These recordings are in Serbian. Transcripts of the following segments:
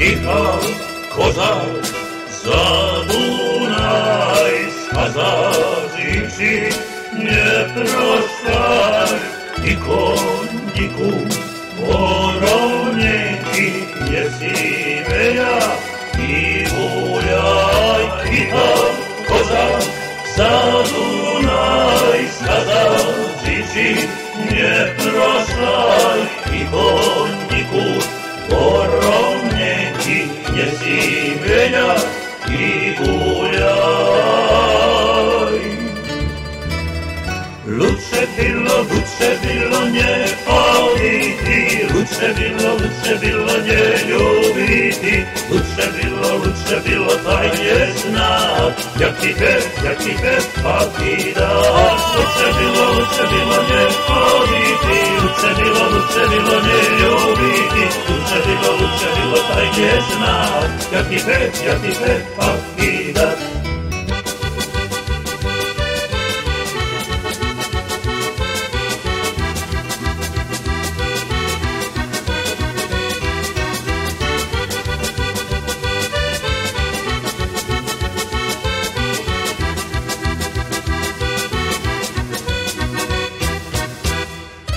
Tiha koza za Dunaj skazažići nie proszaj i konniku koronjeki jesimeja i buljaj. Tiha koza za Dunaj skazažići nie proszaj i konniku koronjeki jesimeja i buljaj. Luce bilo nie politi, luce bilo nie ljubiti, luce bilo tajnie znat, jak ti te pakida. Luce bilo nie politi, luce bilo nie ljubiti, luce bilo tajnie znat, jak ti te pakida.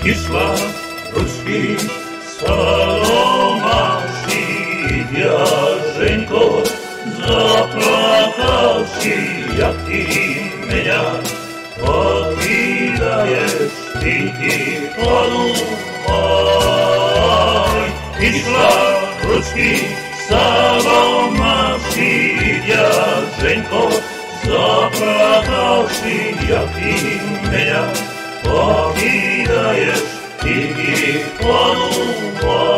Išla ruski salomaši, Jaženko zaplakavši, jak ti menja pokidaješ, ti ponumaj. Išla ruski salomaši, Jaženko zaplakavši, jak ti menja pokidaješ, ti ponumaj.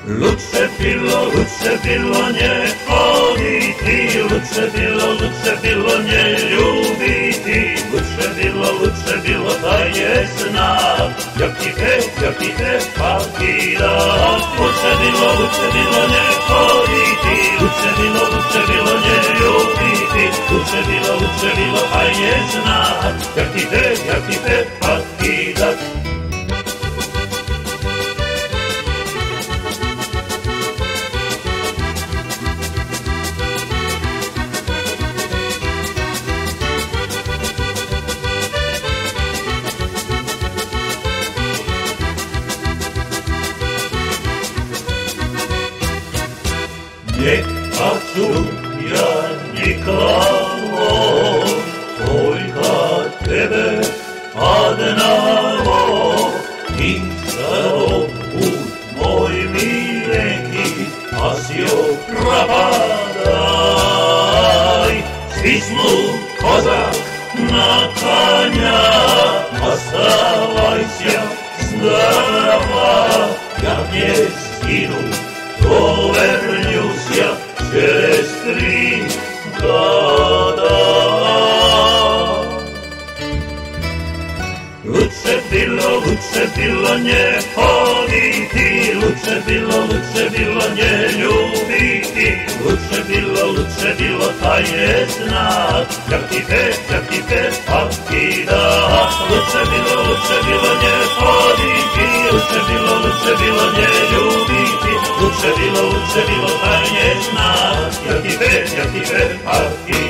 Luce bilo nie choditi, luce bilo nie ljubiti, luce bilo tajnie znat, jak ti te pakida. Luce bilo nie choditi, luce bilo nie ljubiti, luce bilo tajnie znat, jak ti te pakida. Nie patrzę ja nikogo, tylko Ciebie одного. I samochód mój milenki, a sio propadaj. Świsnął kozak na konia, оставайся здорова, jak nie zginął. To вернусь я через 3 года. Luce bilo nie choditi, luce bilo nie ljubiti, luce bilo tajnie znat, jak ti te pakida. Luce bilo nie choditi, luce bilo nie ljubiti, luce bilo tajnie znat, jak ti te pakida.